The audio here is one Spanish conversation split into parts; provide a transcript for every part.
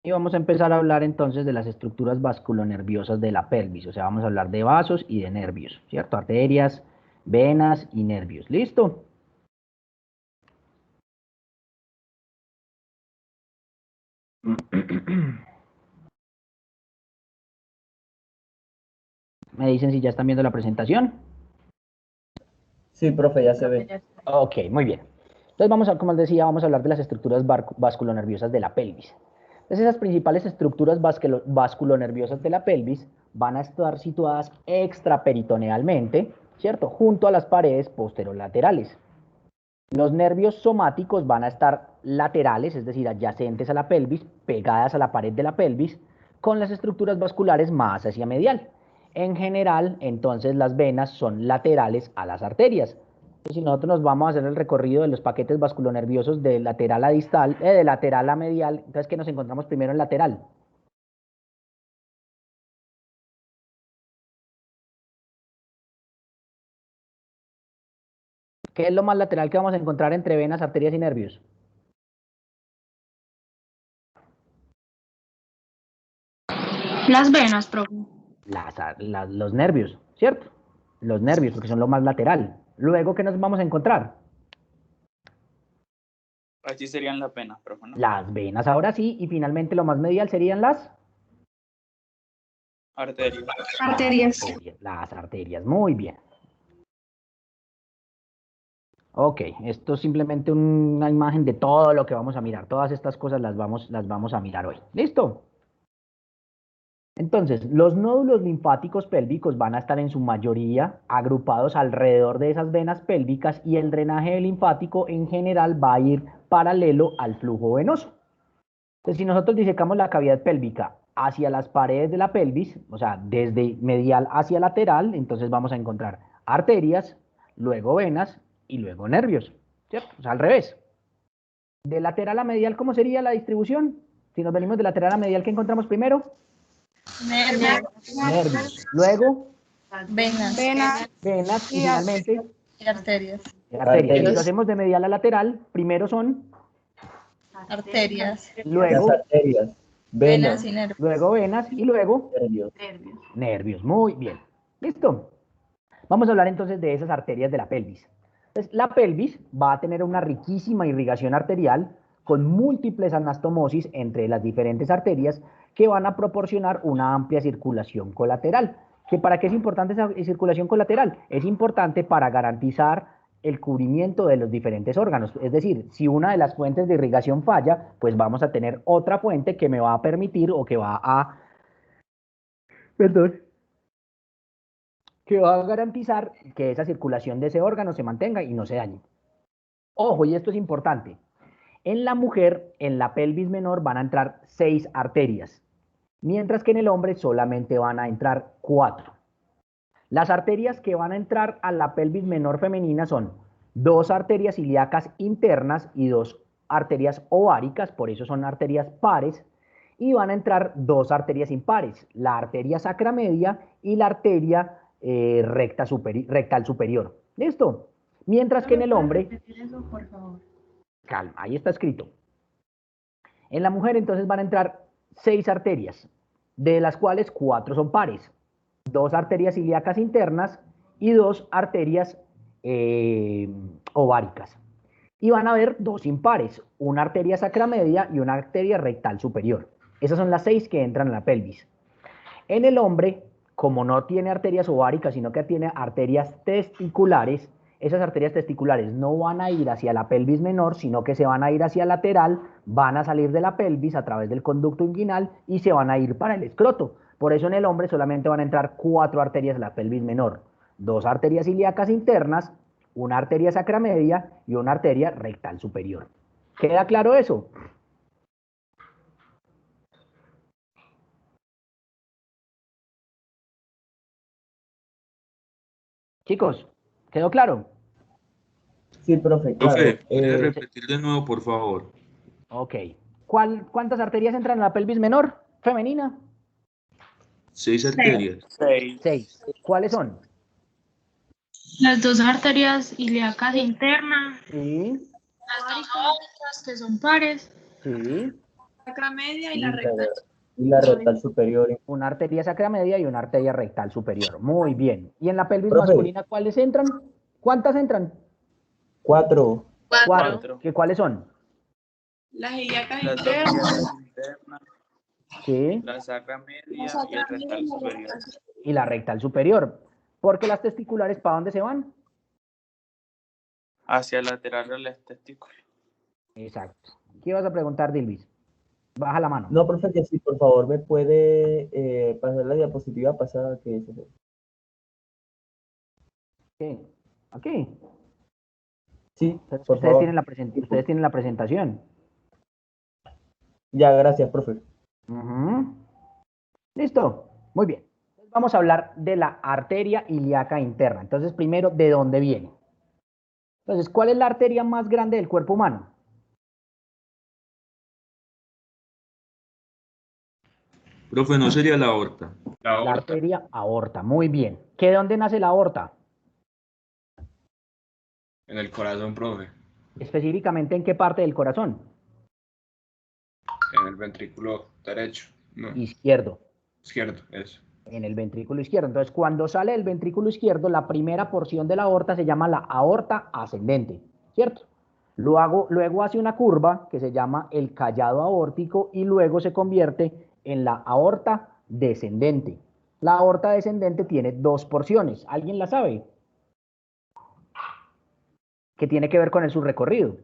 Y vamos a empezar a hablar entonces de las estructuras vasculonerviosas de la pelvis, o sea, vamos a hablar de vasos y de nervios, ¿cierto? Arterias, venas y nervios. ¿Listo? ¿Me dicen si ya están viendo la presentación? Sí, profe, ya se ve. Ok, muy bien. Entonces vamos a, como les decía, vamos a hablar de las estructuras vasculonerviosas de la pelvis. Entonces esas principales estructuras vasculonerviosas de la pelvis van a estar situadas extraperitonealmente, ¿cierto? Junto a las paredes posterolaterales. Los nervios somáticos van a estar laterales, es decir, adyacentes a la pelvis, pegadas a la pared de la pelvis, con las estructuras vasculares más hacia medial. En general, entonces, las venas son laterales a las arterias. Entonces, si nosotros nos vamos a hacer el recorrido de los paquetes vasculonerviosos de lateral a distal, de lateral a medial, entonces, ¿qué nos encontramos primero en lateral? ¿Qué es lo más lateral que vamos a encontrar entre venas, arterias y nervios? Las venas, profe. Los nervios, ¿cierto? Los nervios, porque son lo más lateral. Luego, ¿qué nos vamos a encontrar? Así serían las venas, profe, ¿no? Las venas ahora sí, y finalmente lo más medial serían las Arterias. Arterias. Las arterias, muy bien. Ok, esto es simplemente una imagen de todo lo que vamos a mirar. Todas estas cosas las vamos a mirar hoy. ¿Listo? Entonces, los nódulos linfáticos pélvicos van a estar en su mayoría agrupados alrededor de esas venas pélvicas y el drenaje linfático en general va a ir paralelo al flujo venoso. Entonces, si nosotros disecamos la cavidad pélvica hacia las paredes de la pelvis, o sea, desde medial hacia lateral, entonces vamos a encontrar arterias, luego venas y luego nervios, ¿cierto? O sea, al revés. De lateral a medial, ¿cómo sería la distribución? Si nos venimos de lateral a medial, ¿qué encontramos primero? Nervios. Luego, Venas. venas y finalmente Y arterias. arterias. Si lo Arterias. hacemos de medial a lateral, primero son, Arterias. Las luego, arterias, Venas venas, y nervios. luego venas y luego nervios. nervios. Muy bien. ¿Listo? Vamos a hablar entonces de esas arterias de la pelvis. Entonces, la pelvis va a tener una riquísima irrigación arterial con múltiples anastomosis entre las diferentes arterias que van a proporcionar una amplia circulación colateral. ¿Para qué es importante esa circulación colateral? Es importante para garantizar el cubrimiento de los diferentes órganos. Es decir, si una de las fuentes de irrigación falla, pues vamos a tener otra fuente que me va a permitir o que va a... Perdón, que va a garantizar que esa circulación de ese órgano se mantenga y no se dañe. Ojo, y esto es importante. En la mujer, en la pelvis menor van a entrar 6 arterias, mientras que en el hombre solamente van a entrar 4. Las arterias que van a entrar a la pelvis menor femenina son 2 arterias ilíacas internas y 2 arterias ováricas, por eso son arterias pares, y van a entrar 2 arterias impares, la arteria sacramedia y la arteria rectal superior. ¿Listo? Mientras que en el hombre... Eso, por favor. Calma, ahí está escrito. En la mujer entonces van a entrar 6 arterias, de las cuales 4 son pares. 2 arterias ilíacas internas y 2 arterias ováricas. Y van a haber 2 impares, una arteria sacramedia y una arteria rectal superior. Esas son las 6 que entran en la pelvis. En el hombre, como no tiene arterias ováricas, sino que tiene arterias testiculares, esas arterias testiculares no van a ir hacia la pelvis menor, sino que se van a ir hacia lateral, van a salir de la pelvis a través del conducto inguinal y se van a ir para el escroto. Por eso en el hombre solamente van a entrar 4 arterias en la pelvis menor, 2 arterias ilíacas internas, una arteria sacramedia y una arteria rectal superior. ¿Queda claro eso? Chicos, ¿quedó claro? Sí, profe, claro. Profe, ¿puede repetir de nuevo, por favor? Ok. ¿Cuántas arterias entran en la pelvis menor femenina? 6 arterias. 6. ¿Cuáles son? Las 2 arterias ilíacas internas, Sí, las 2 ováricas que son pares, sí. Sacra media y Y la la, recta. y la rectal superior. Una arteria sacra media y una arteria rectal superior. Muy bien. ¿Y en la pelvis Profe. masculina cuáles entran? ¿Cuántas entran? 4. Cuatro. ¿Cuáles son? Las ilíacas Las internas. ilíacas internas, Sí. la sacra media La y el sacra media rectal y la superior. rectal. Y la rectal superior. Porque las testiculares, ¿para dónde se van? Hacia el lateral del testículo. Exacto. ¿Qué ibas a preguntar, Dilvis? Baja la mano. No, profe, que sí, por favor, me puede pasar la diapositiva pasada que es. ¿Qué? Aquí. Sí, Pero es que por ustedes favor. tienen la presentación. Ya, gracias, profe. Ujú. ¿Listo? Muy bien. Vamos a hablar de la arteria ilíaca interna. Entonces, primero, ¿de dónde viene? Entonces, ¿cuál es la arteria más grande del cuerpo humano? Profe, ¿no sería la aorta? La arteria aorta. Muy bien. ¿Qué de dónde nace la aorta? En el corazón, profe. Específicamente, ¿en qué parte del corazón? En el ventrículo derecho. No, Izquierdo. izquierdo, eso. En el ventrículo izquierdo. Entonces, cuando sale del ventrículo izquierdo, la primera porción de la aorta se llama la aorta ascendente, ¿cierto? Luego hace una curva que se llama el callado aórtico y luego se convierte en la aorta descendente. La aorta descendente tiene dos porciones. ¿Alguien la sabe? Que tiene que ver con su recorrido.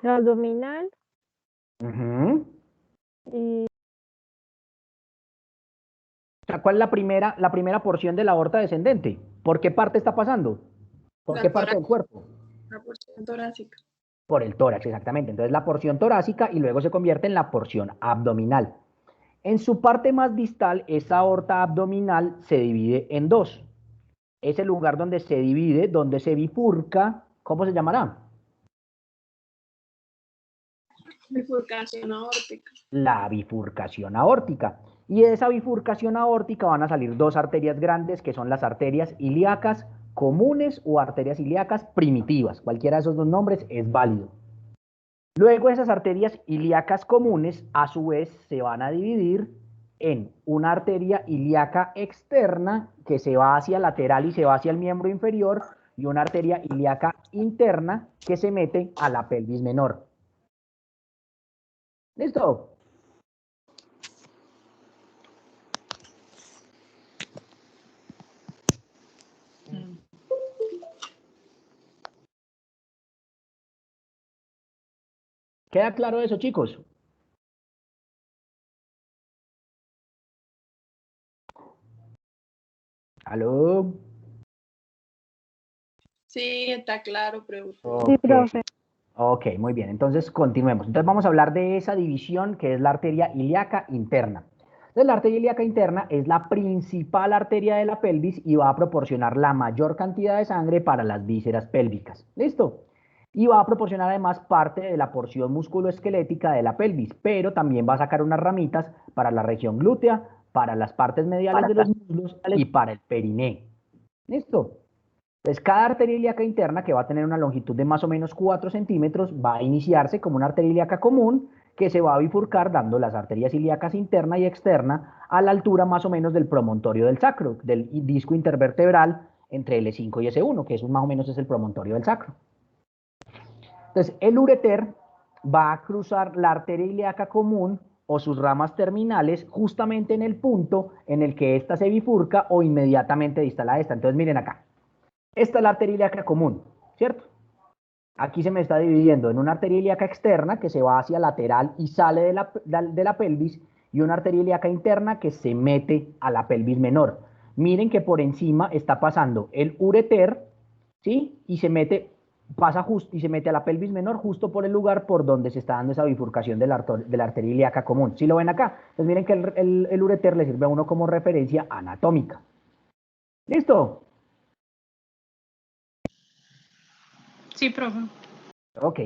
La abdominal Uh-huh. y O sea, ¿cuál es la primera porción de la aorta descendente? ¿Por qué parte está pasando? ¿Por La qué parte del cuerpo? La porción torácica. Por el tórax, exactamente. Entonces la porción torácica y luego se convierte en la porción abdominal. En su parte más distal, esa aorta abdominal se divide en dos. Ese lugar donde se divide, donde se bifurca, ¿cómo se llamará? Bifurcación aórtica. La bifurcación aórtica. Y de esa bifurcación aórtica van a salir dos arterias grandes que son las arterias ilíacas comunes o arterias ilíacas primitivas. Cualquiera de esos dos nombres es válido. Luego esas arterias ilíacas comunes a su vez se van a dividir en una arteria ilíaca externa que se va hacia lateral y se va hacia el miembro inferior y una arteria ilíaca interna que se mete a la pelvis menor. ¿Listo? ¿Queda claro eso, chicos? ¿Aló? Sí, está claro, pregunta. sí, Ok. profe. Ok, muy bien. Entonces continuemos. Entonces vamos a hablar de esa división que es la arteria ilíaca interna. Entonces la arteria ilíaca interna es la principal arteria de la pelvis y va a proporcionar la mayor cantidad de sangre para las vísceras pélvicas. ¿Listo? Y va a proporcionar además parte de la porción musculoesquelética de la pelvis, pero también va a sacar unas ramitas para la región glútea, para las partes mediales de los muslos y para el periné. ¿Listo? Entonces, cada arteria ilíaca interna, que va a tener una longitud de más o menos 4 centímetros, va a iniciarse como una arteria ilíaca común que se va a bifurcar dando las arterias ilíacas interna y externa a la altura más o menos del promontorio del sacro, del disco intervertebral entre L5 y S1, que eso más o menos es el promontorio del sacro. Entonces, el ureter va a cruzar la arteria ilíaca común o sus ramas terminales justamente en el punto en el que ésta se bifurca o inmediatamente distal a esta. Entonces, miren acá. Esta es la arteria ilíaca común, ¿cierto? Aquí se me está dividiendo en una arteria ilíaca externa que se va hacia lateral y sale de la pelvis y una arteria ilíaca interna que se mete a la pelvis menor. Miren que por encima está pasando el ureter, ¿sí? Y se mete, pasa justo y se mete a la pelvis menor justo por el lugar por donde se está dando esa bifurcación de la arteria ilíaca común. ¿Sí lo ven acá? Entonces miren que el ureter le sirve a uno como referencia anatómica. ¿Listo? Sí, profe. Ok.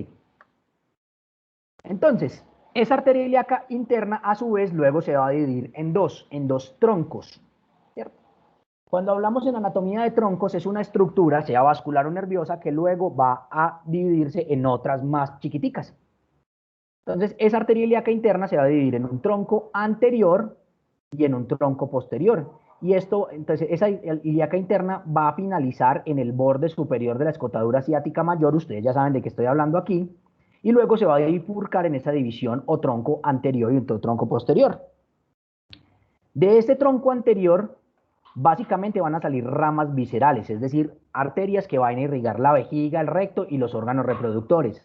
Entonces, esa arteria ilíaca interna, a su vez, luego se va a dividir en dos troncos, ¿cierto? Cuando hablamos en anatomía de troncos, es una estructura, sea vascular o nerviosa, que luego va a dividirse en otras más chiquiticas. Entonces, esa arteria ilíaca interna se va a dividir en un tronco anterior y en un tronco posterior. Y esto, entonces, esa ilíaca interna va a finalizar en el borde superior de la escotadura ciática mayor, ustedes ya saben de qué estoy hablando aquí, y luego se va a bifurcar en esa división o tronco anterior y otro tronco posterior. De este tronco anterior, básicamente van a salir ramas viscerales, es decir, arterias que van a irrigar la vejiga, el recto y los órganos reproductores.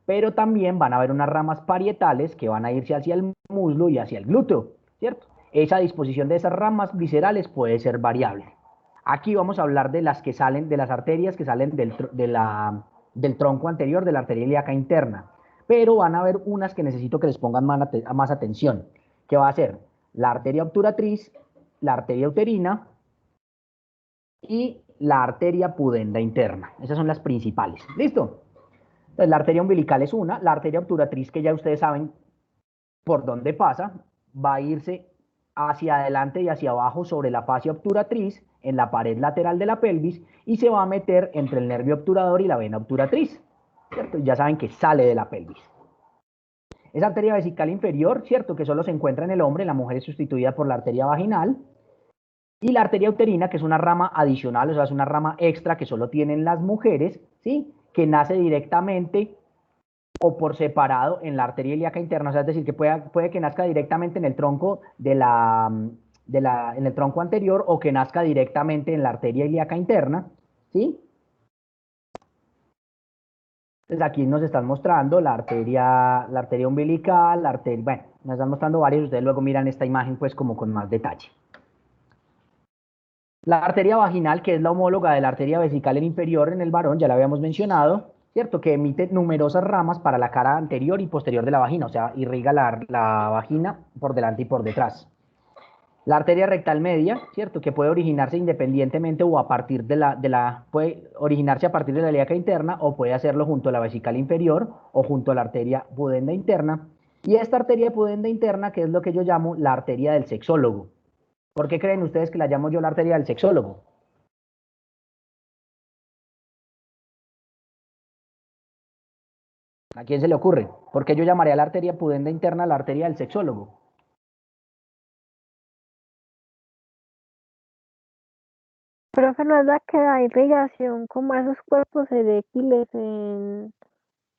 Pero también van a haber unas ramas parietales que van a irse hacia el muslo y hacia el glúteo, ¿cierto? Esa disposición de esas ramas viscerales puede ser variable. Aquí vamos a hablar de las que salen, de las arterias que salen del tronco anterior de la arteria ilíaca interna. Pero van a haber unas que necesito que les pongan más atención, que va a ser la arteria obturatriz, la arteria uterina y la arteria pudenda interna. Esas son las principales. ¿Listo? Entonces, la arteria umbilical es una, la arteria obturatriz, que ya ustedes saben por dónde pasa, va a irse hacia adelante y hacia abajo sobre la fascia obturatriz, en la pared lateral de la pelvis, y se va a meter entre el nervio obturador y la vena obturatriz, ¿cierto? Ya saben que sale de la pelvis. Esa arteria vesical inferior, ¿cierto? Que solo se encuentra en el hombre, en la mujer es sustituida por la arteria vaginal. Y la arteria uterina, que es una rama adicional, o sea, es una rama extra que solo tienen las mujeres, ¿sí? Que nace directamente o por separado en la arteria ilíaca interna, o sea, es decir, que puede que nazca directamente en el tronco en el tronco anterior o que nazca directamente en la arteria ilíaca interna, ¿sí? Entonces aquí nos están mostrando la arteria umbilical, bueno, nos están mostrando varios, ustedes luego miran esta imagen pues como con más detalle. La arteria vaginal, que es la homóloga de la arteria vesical inferior en el varón, ya la habíamos mencionado, ¿cierto? Que emite numerosas ramas para la cara anterior y posterior de la vagina, o sea, irriga la vagina por delante y por detrás. La arteria rectal media, ¿cierto? Que puede originarse independientemente o a partir puede originarse a partir de la ilíaca interna o puede hacerlo junto a la vesical inferior o junto a la arteria pudenda interna. Y esta arteria pudenda interna, que es lo que yo llamo la arteria del sexólogo. ¿Por qué creen ustedes que la llamo yo la arteria del sexólogo? ¿A quién se le ocurre? ¿Por qué yo llamaría a la arteria pudenda interna la arteria del sexólogo? Profe, ¿no es la que da irrigación como a esos cuerpos eréctiles en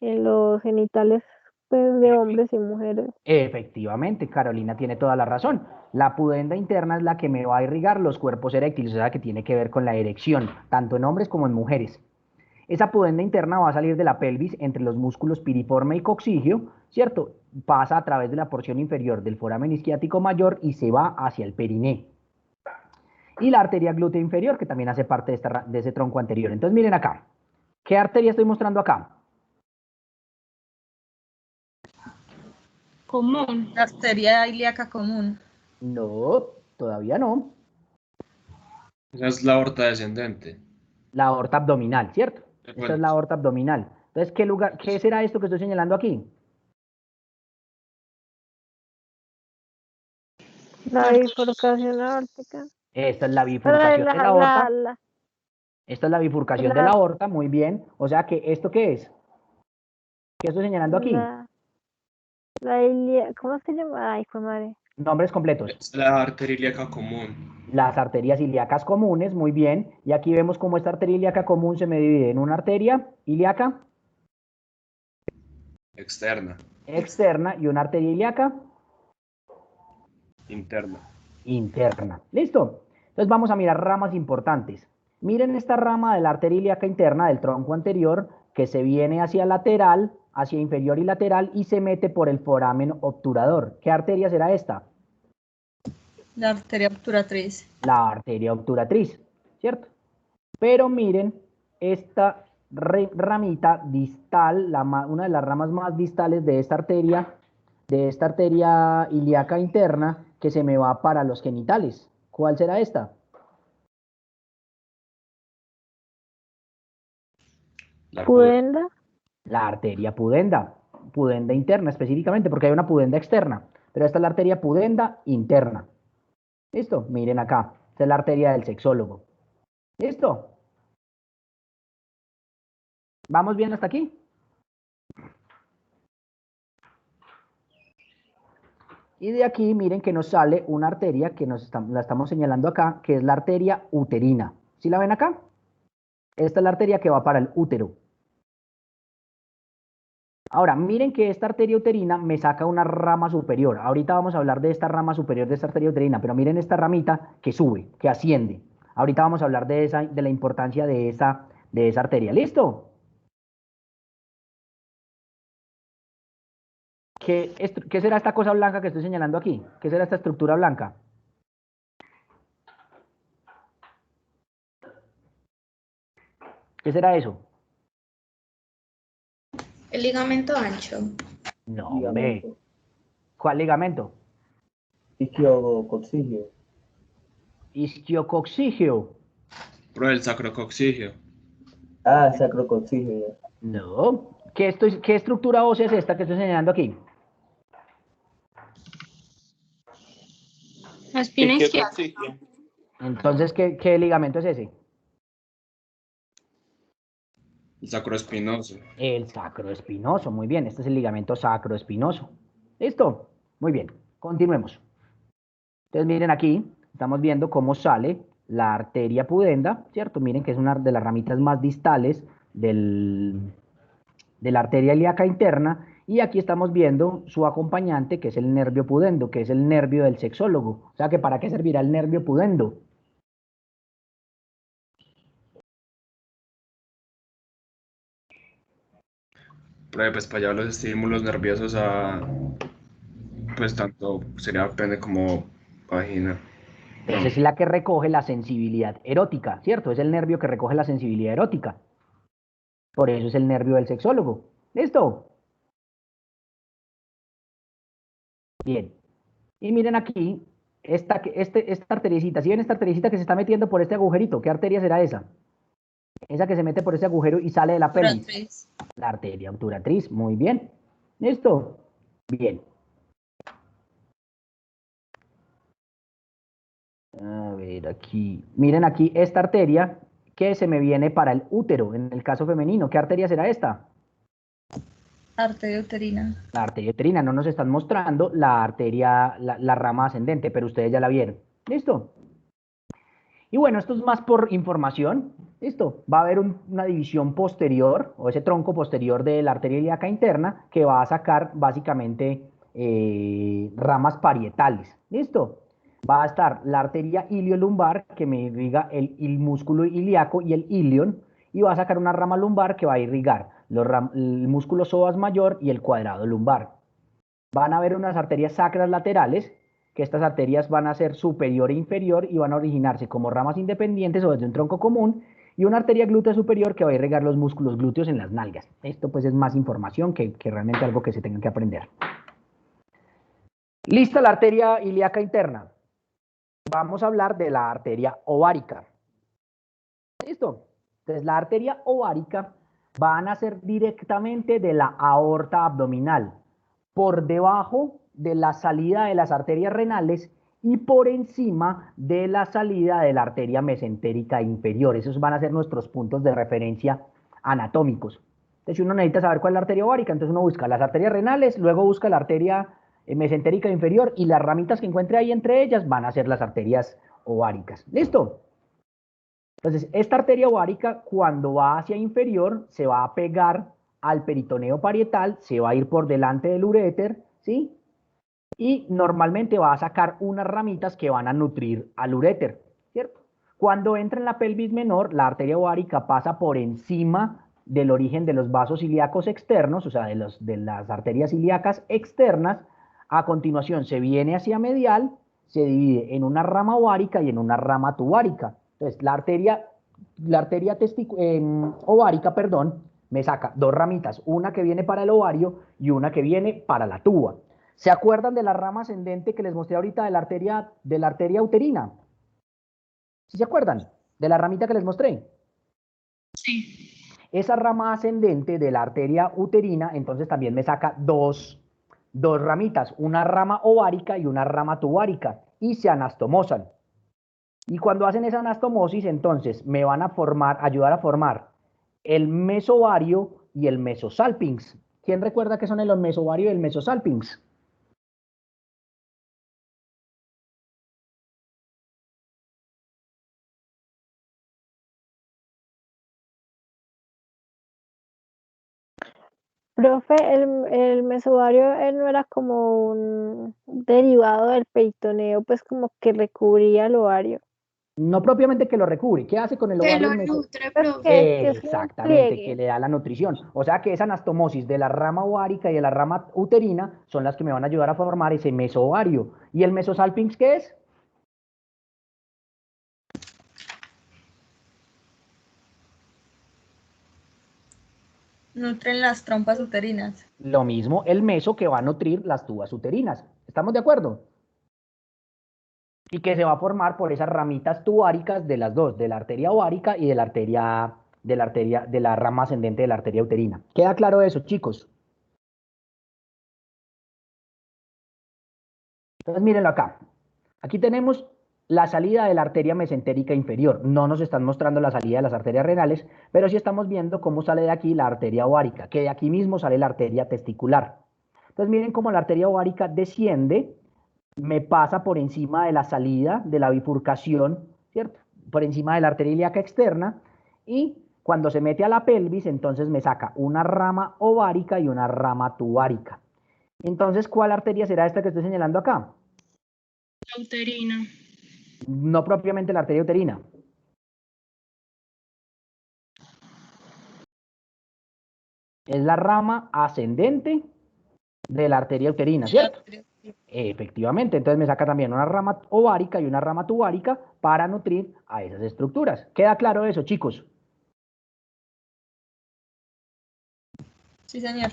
los genitales pues, de hombres y mujeres? Efectivamente, Carolina tiene toda la razón. La pudenda interna es la que me va a irrigar los cuerpos eréctiles, o sea, que tiene que ver con la erección, tanto en hombres como en mujeres. Esa pudenda interna va a salir de la pelvis entre los músculos piriforme y coxigio, ¿cierto? Pasa a través de la porción inferior del foramen isquiático mayor y se va hacia el periné. Y la arteria glútea inferior, que también hace parte de ese tronco anterior. Entonces, miren acá. ¿Qué arteria estoy mostrando acá? Común. La arteria ilíaca común. No, todavía no. Esa es la aorta descendente. La aorta abdominal, ¿cierto? Esta es la aorta abdominal. Entonces, ¿qué será esto que estoy señalando aquí? La bifurcación aórtica. Esta es la bifurcación de la aorta. La, Esta es la bifurcación de la aorta, muy bien. O sea que, ¿esto qué es? ¿Qué estoy señalando aquí? ¿cómo se llama? Ay, fue madre. Nombres completos. Es la arteria ilíaca común. Las arterias ilíacas comunes, muy bien. Y aquí vemos cómo esta arteria ilíaca común se me divide en una arteria ilíaca Externa. externa y una arteria ilíaca Interna. interna. ¿Listo? Entonces vamos a mirar ramas importantes. Miren esta rama de la arteria ilíaca interna del tronco anterior que se viene hacia lateral, hacia inferior y lateral y se mete por el foramen obturador. ¿Qué arteria será esta? La arteria obturatriz. La arteria obturatriz, ¿cierto? Pero miren esta ramita distal, una de las ramas más distales de esta arteria ilíaca interna que se me va para los genitales. ¿Cuál será esta? La ¿Pudenda? La arteria pudenda interna específicamente, porque hay una pudenda externa, pero esta es la arteria pudenda interna. ¿Listo? Miren acá. Esta es la arteria del sexólogo. ¿Listo? ¿Vamos bien hasta aquí? Y de aquí, miren que nos sale una arteria que la estamos señalando acá, que es la arteria uterina. ¿Sí la ven acá? Esta es la arteria que va para el útero. Ahora, miren que esta arteria uterina me saca una rama superior. Ahorita vamos a hablar de esta rama superior de esta arteria uterina, pero miren esta ramita que sube, que asciende. Ahorita vamos a hablar de la importancia de esa arteria. ¿Listo? ¿Qué será esta cosa blanca que estoy señalando aquí? ¿Qué será esta estructura blanca? ¿Qué será eso? El ligamento ancho. No, hombre. Ligamento. ¿Cuál ligamento? Isquiococcigio. Isquiococcigio. Profe, el sacrococcigio. Ah, sacrococcigio. Ya. No. ¿Qué estructura ósea es esta que estoy señalando aquí? La espina isquial. Entonces, ¿qué ligamento es ese? El sacroespinoso. El sacroespinoso, muy bien. Este es el ligamento sacroespinoso. ¿Listo? Muy bien. Continuemos. Entonces, miren aquí, estamos viendo cómo sale la arteria pudenda, ¿cierto? Miren que es una de las ramitas más distales de la arteria ilíaca interna. Y aquí estamos viendo su acompañante, que es el nervio pudendo, que es el nervio del sexólogo. O sea, que ¿para qué servirá el nervio pudendo? Profe, pues para llevar los estímulos nerviosos a, pues tanto sería pene como vagina. Esa es la que recoge la sensibilidad erótica, ¿cierto? Es el nervio que recoge la sensibilidad erótica. Por eso es el nervio del sexólogo. ¿Listo? Bien. Y miren aquí, esta arteriecita. ¿Sí ven esta arteriecita que se está metiendo por este agujerito? ¿Qué arteria será esa? Esa que se mete por ese agujero y sale de la pelvis. Obturatriz. La arteria obturatriz. Muy bien. ¿Listo? Bien. A ver, aquí. Miren aquí esta arteria que se me viene para el útero, en el caso femenino. ¿Qué arteria será esta? Arteria uterina. La arteria uterina. No nos están mostrando la arteria, la rama ascendente, pero ustedes ya la vieron. ¿Listo? Y bueno, esto es más por información. ¿Listo? Va a haber una división posterior, o ese tronco posterior de la arteria ilíaca interna, que va a sacar básicamente ramas parietales. ¿Listo? Va a estar la arteria iliolumbar, que me irriga el músculo ilíaco y el ilion, y va a sacar una rama lumbar que va a irrigar el músculo psoas mayor y el cuadrado lumbar. Van a haber unas arterias sacras laterales, que estas arterias van a ser superior e inferior y van a originarse como ramas independientes o desde un tronco común, y una arteria glútea superior que va a irrigar los músculos glúteos en las nalgas. Esto pues es más información que realmente algo que se tenga que aprender. Lista la arteria ilíaca interna. Vamos a hablar de la arteria ovárica. ¿Listo? Entonces la arteria ovárica va a nacer directamente de la aorta abdominal, por debajo de la salida de las arterias renales y por encima de la salida de la arteria mesentérica inferior. Esos van a ser nuestros puntos de referencia anatómicos. Entonces, si uno necesita saber cuál es la arteria ovárica, entonces uno busca las arterias renales, luego busca la arteria mesentérica inferior y las ramitas que encuentre ahí entre ellas van a ser las arterias ováricas. ¿Listo? Entonces, esta arteria ovárica, cuando va hacia inferior, se va a pegar al peritoneo parietal, se va a ir por delante del uréter, ¿sí? Y normalmente va a sacar unas ramitas que van a nutrir al uréter, ¿cierto? Cuando entra en la pelvis menor, la arteria ovárica pasa por encima del origen de los vasos ilíacos externos, o sea, de las arterias ilíacas externas. A continuación se viene hacia medial, se divide en una rama ovárica y en una rama tubárica. Entonces, la arteria ovárica, perdón, me saca dos ramitas, una que viene para el ovario y una que viene para la tuba. ¿Se acuerdan de la rama ascendente que les mostré ahorita de la arteria uterina? ¿Sí se acuerdan? De la ramita que les mostré. Sí. Esa rama ascendente de la arteria uterina, entonces también me saca dos ramitas, una rama ovárica y una rama tubárica, y se anastomosan. Y cuando hacen esa anastomosis, entonces me van a ayudar a formar el mesovario y el mesosalpinx. ¿Quién recuerda qué son el mesovario y el mesosalpinx? Profe, el mesovario, él no era como un derivado del peritoneo, pues como que recubría el ovario. No propiamente que lo recubre. ¿Qué hace con el Que ovario lo el meso? nutre, Pues profe. que es como un Exactamente, que pliegue. le da la nutrición. O sea que esa anastomosis de la rama ovárica y de la rama uterina son las que me van a ayudar a formar ese mesovario. ¿Y el mesosalpinx qué es? Nutren las trompas uterinas. Lo mismo el meso que va a nutrir las tubas uterinas. ¿Estamos de acuerdo? Y que se va a formar por esas ramitas tubáricas de las dos, de la arteria ovárica y de la rama ascendente de la arteria uterina. ¿Queda claro eso, chicos? Entonces, mírenlo acá. Aquí tenemos la salida de la arteria mesentérica inferior. No nos están mostrando la salida de las arterias renales, pero sí estamos viendo cómo sale de aquí la arteria ovárica, que de aquí mismo sale la arteria testicular. Entonces, miren cómo la arteria ovárica desciende, me pasa por encima de la salida de la bifurcación, ¿cierto? Por encima de la arteria ilíaca externa, y cuando se mete a la pelvis, entonces me saca una rama ovárica y una rama tubárica. Entonces, ¿cuál arteria será esta que estoy señalando acá? La uterina. No propiamente la arteria uterina. Es la rama ascendente de la arteria uterina, ¿cierto? Efectivamente, entonces me saca también una rama ovárica y una rama tubárica para nutrir a esas estructuras. ¿Queda claro eso, chicos? Sí, señor.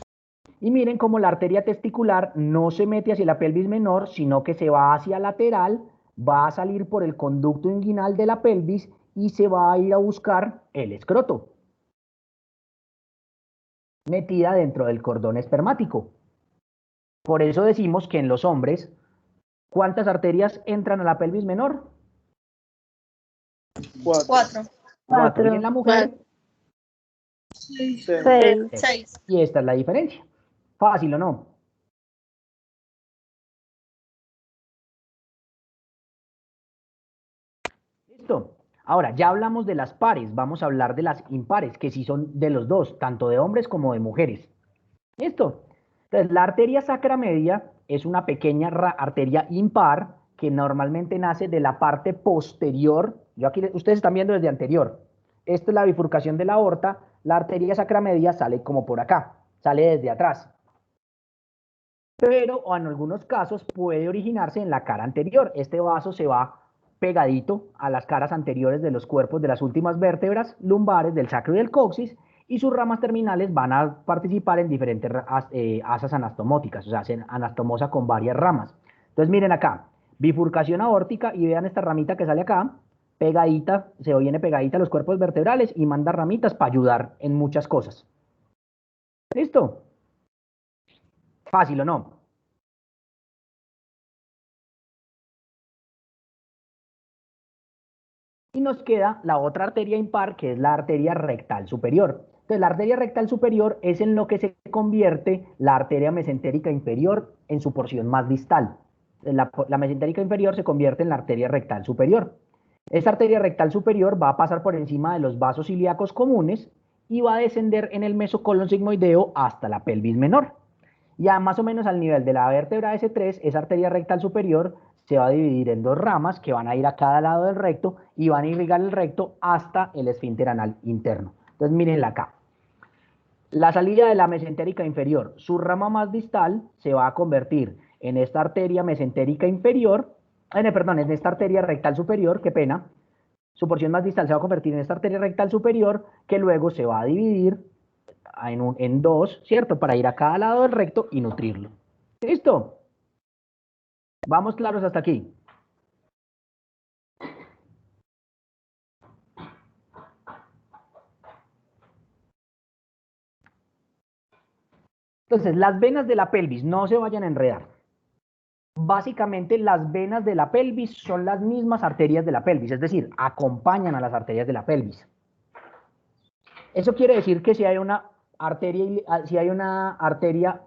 Y miren cómo la arteria testicular no se mete hacia la pelvis menor, sino que se va hacia lateral, va a salir por el conducto inguinal de la pelvis y se va a ir a buscar el escroto, metida dentro del cordón espermático. Por eso decimos que en los hombres, ¿cuántas arterias entran a la pelvis menor? 4. 4. Y en la mujer, 6. 6. 6. y esta es la diferencia. ¿Fácil o no? Listo. Ahora, ya hablamos de las pares, vamos a hablar de las impares, que sí son de los dos, tanto de hombres como de mujeres. ¿Listo? Entonces, la arteria sacra media es una pequeña arteria impar que normalmente nace de la parte posterior. Yo aquí, ustedes están viendo desde anterior. Esta es la bifurcación de la aorta. La arteria sacra media sale como por acá, sale desde atrás. Pero en algunos casos puede originarse en la cara anterior. Este vaso se va pegadito a las caras anteriores de los cuerpos de las últimas vértebras lumbares del sacro y del coxis, y sus ramas terminales van a participar en diferentes asas anastomóticas, o sea, hacen anastomosa con varias ramas. Entonces miren acá, bifurcación aórtica, y vean esta ramita que sale acá, pegadita, se viene pegadita a los cuerpos vertebrales y manda ramitas para ayudar en muchas cosas. ¿Listo? ¿Fácil o no? Y nos queda la otra arteria impar, que es la arteria rectal superior. Entonces, la arteria rectal superior es en lo que se convierte la arteria mesentérica inferior en su porción más distal. La mesentérica inferior se convierte en la arteria rectal superior. Esta arteria rectal superior va a pasar por encima de los vasos ilíacos comunes y va a descender en el mesocolon sigmoideo hasta la pelvis menor. Ya más o menos al nivel de la vértebra S3, esa arteria rectal superior se va a dividir en dos ramas que van a ir a cada lado del recto y van a irrigar el recto hasta el esfínter anal interno. Entonces, mírenla acá. La salida de la mesentérica inferior, su rama más distal se va a convertir en esta arteria mesentérica inferior, en esta arteria rectal superior, qué pena. Su porción más distal se va a convertir en esta arteria rectal superior, que luego se va a dividir en dos, ¿cierto? Para ir a cada lado del recto y nutrirlo. ¿Listo? ¿Vamos claros hasta aquí? Entonces, las venas de la pelvis no se vayan a enredar. básicamente las venas de la pelvis son las mismas arterias de la pelvis, es decir, acompañan a las arterias de la pelvis. Eso quiere decir que si hay una arteria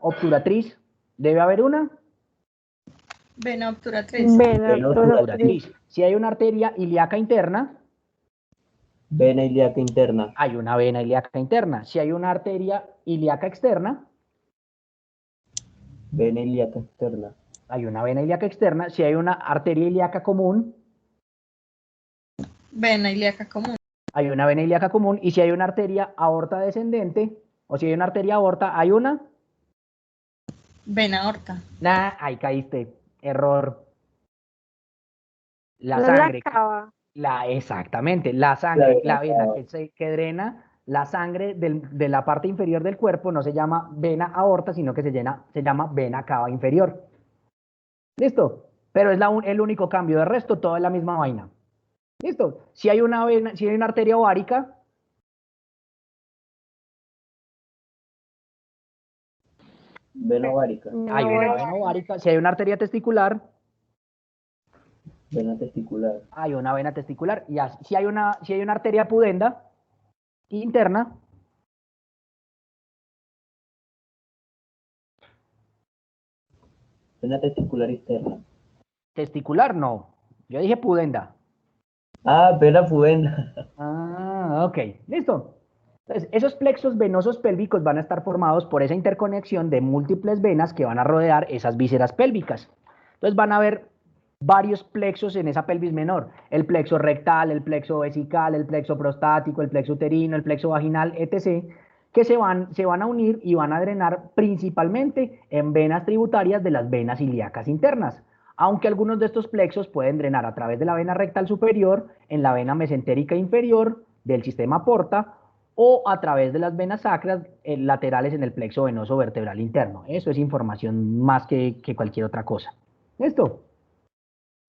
obturatriz, ¿debe haber una? Vena obturatriz. Vena Vena obturatriz. Si hay una arteria ilíaca interna, Vena ilíaca interna. hay una vena ilíaca interna. Si hay una arteria ilíaca externa, Vena ilíaca externa. hay una vena ilíaca externa. Si hay una arteria ilíaca común, Vena ilíaca común. hay una vena ilíaca común. Y si hay una arteria aorta descendente, o si hay una arteria aorta, hay una... Vena aorta. Nah, ahí caíste. Error. La No es la sangre. cava. Exactamente, la sangre, La la vena que drena la sangre de la parte inferior del cuerpo no se llama vena aorta, sino que se llama vena cava inferior. ¿Listo? Pero es el único cambio, de resto todo es la misma vaina. ¿Listo? Si hay una vena, si hay una arteria ovárica, Vena ovárica. hay una vena ovárica. Si hay una arteria testicular, Vena testicular. hay una vena testicular. Y si hay una arteria pudenda interna, Vena testicular externa. testicular no. Yo dije pudenda. Ah, vena pudenda. Ah, ok, listo. Entonces, esos plexos venosos pélvicos van a estar formados por esa interconexión de múltiples venas que van a rodear esas vísceras pélvicas. Entonces van a haber varios plexos en esa pelvis menor. El plexo rectal, el plexo vesical, el plexo prostático, el plexo uterino, el plexo vaginal, etc., que se van a unir y van a drenar principalmente en venas tributarias de las venas ilíacas internas. Aunque algunos de estos plexos pueden drenar a través de la vena rectal superior, en la vena mesentérica inferior del sistema porta, o a través de las venas sacras laterales en el plexo venoso vertebral interno. Eso es información más que cualquier otra cosa. ¿Listo?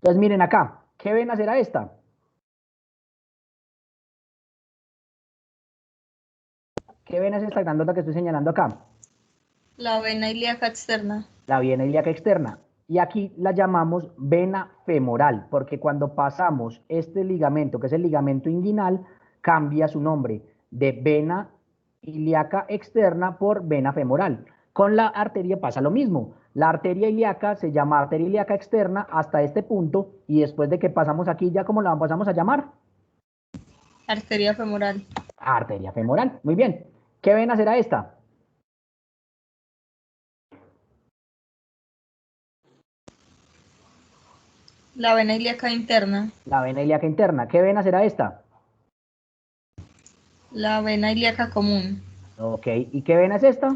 Entonces miren acá, ¿qué vena será esta? ¿Qué vena es esta grandota que estoy señalando acá? La vena ilíaca externa. La vena ilíaca externa. Y aquí la llamamos vena femoral, porque cuando pasamos este ligamento, que es el ligamento inguinal, cambia su nombre de vena ilíaca externa por vena femoral. Con la arteria pasa lo mismo. La arteria ilíaca se llama arteria ilíaca externa hasta este punto, y después de que pasamos aquí, ¿ya cómo la pasamos a llamar? Arteria femoral. Arteria femoral. Muy bien. ¿Qué vena será esta? La vena ilíaca interna. La vena ilíaca interna. ¿Qué vena será esta? La vena ilíaca común. Ok. ¿Y qué vena es esta?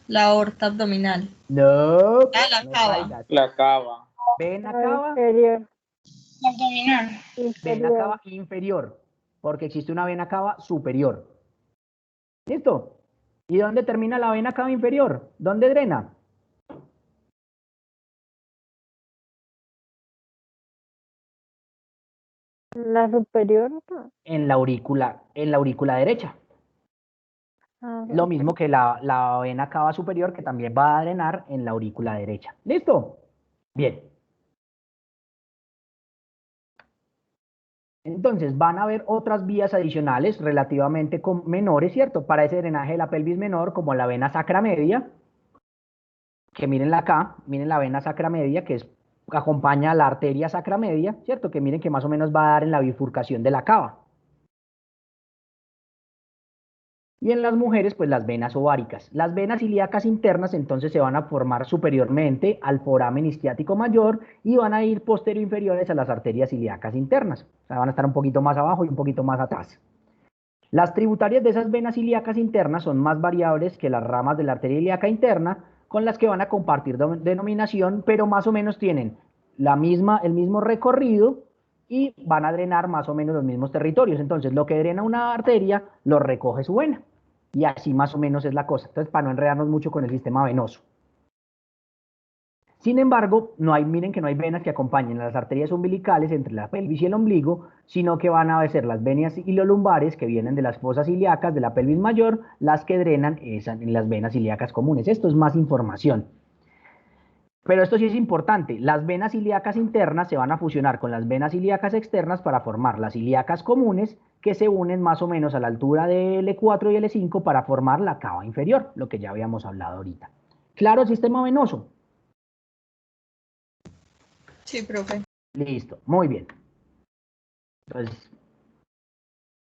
La aorta abdominal. No. La no cava. caigas. La cava. Vena La cava. inferior. Abdominal. Vena Inferior. cava inferior. Porque existe una vena cava superior. ¿Listo? ¿Y dónde termina la vena cava inferior? ¿Dónde drena? La superior. No. En la aurícula derecha. Ah, Lo mismo que la vena cava superior, que también va a drenar en la aurícula derecha. ¿Listo? Bien. Entonces, van a haber otras vías adicionales relativamente menores, ¿cierto? Para ese drenaje de la pelvis menor, como la vena sacra media, que mírenla acá, miren la vena sacra media, que acompaña a la arteria sacra media, ¿cierto? Que miren que más o menos va a dar en la bifurcación de la cava. Y en las mujeres, pues las venas ováricas. Las venas ilíacas internas entonces se van a formar superiormente al foramen isquiático mayor y van a ir posterior inferiores a las arterias ilíacas internas. O sea, van a estar un poquito más abajo y un poquito más atrás. Las tributarias de esas venas ilíacas internas son más variables que las ramas de la arteria ilíaca interna, con las que van a compartir denominación, pero más o menos tienen el mismo recorrido y van a drenar más o menos los mismos territorios. Entonces, lo que drena una arteria, lo recoge su vena. Y así más o menos es la cosa. Entonces, para no enredarnos mucho con el sistema venoso. Sin embargo, miren que no hay venas que acompañen a las arterias umbilicales entre la pelvis y el ombligo, sino que van a ser las venas ilolumbares que vienen de las fosas ilíacas de la pelvis mayor, las que drenan en las venas ilíacas comunes. Esto es más información. Pero esto sí es importante, las venas ilíacas internas se van a fusionar con las venas ilíacas externas para formar las ilíacas comunes que se unen más o menos a la altura del L4 y L5 para formar la cava inferior, lo que ya habíamos hablado ahorita. ¿Claro el sistema venoso? Sí, profe. Listo, muy bien. Entonces,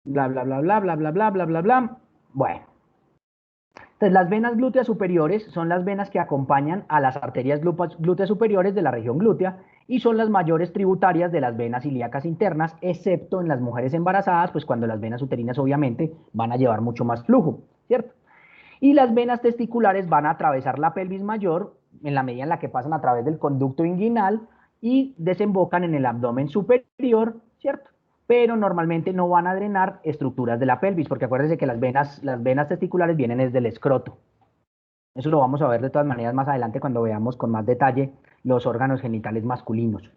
bla, bla, bla, bla, bla, bla, bla, bla, bla, bla. Bueno. Entonces, las venas glúteas superiores son las venas que acompañan a las arterias glúteas superiores de la región glútea y son las mayores tributarias de las venas ilíacas internas, excepto en las mujeres embarazadas, pues cuando las venas uterinas obviamente van a llevar mucho más flujo, ¿cierto? Y las venas testiculares van a atravesar la pelvis mayor en la medida en la que pasan a través del conducto inguinal y desembocan en el abdomen superior, ¿cierto? Pero normalmente no van a drenar estructuras de la pelvis, porque acuérdense que las venas testiculares vienen desde el escroto. Eso lo vamos a ver de todas maneras más adelante cuando veamos con más detalle los órganos genitales masculinos.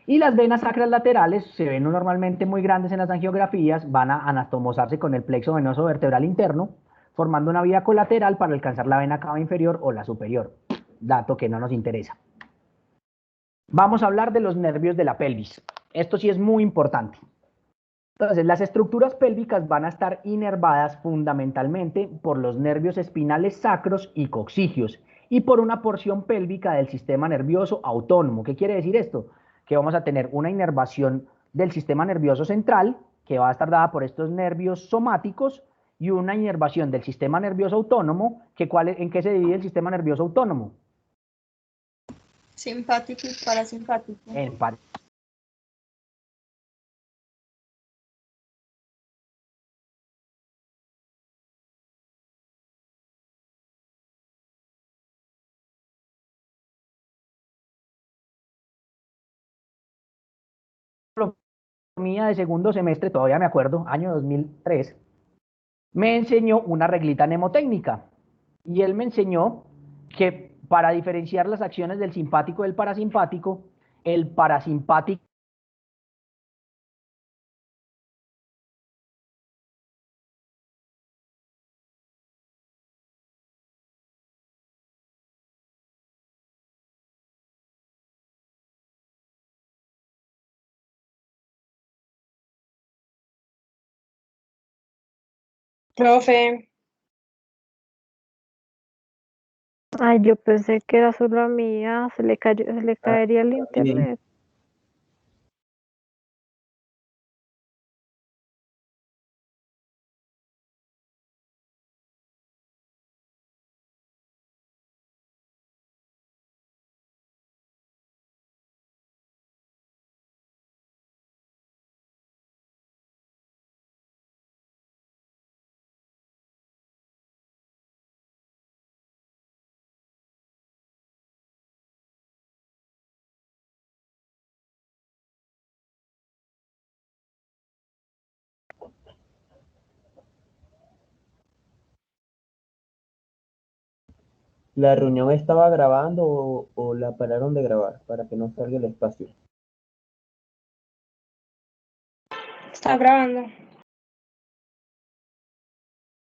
Y las venas sacras laterales se ven normalmente muy grandes en las angiografías, van a anatomosarse con el plexo venoso vertebral interno, formando una vía colateral para alcanzar la vena cava inferior o la superior, dato que no nos interesa. Vamos a hablar de los nervios de la pelvis. Esto sí es muy importante. Entonces, las estructuras pélvicas van a estar inervadas fundamentalmente por los nervios espinales sacros y coccigios y por una porción pélvica del sistema nervioso autónomo. ¿Qué quiere decir esto? Que vamos a tener una inervación del sistema nervioso central, que va a estar dada por estos nervios somáticos, y una inervación del sistema nervioso autónomo, ¿en qué se divide el sistema nervioso autónomo? Simpático y parasimpático. En mía de segundo semestre, todavía me acuerdo, año 2003, me enseñó una reglita mnemotécnica. Y él me enseñó que para diferenciar las acciones del simpático del parasimpático, el parasimpático Profe, Ay, yo pensé que era solo a mí, se le caería el internet. ¿La reunión estaba grabando o la pararon de grabar para que no salga el espacio? está grabando.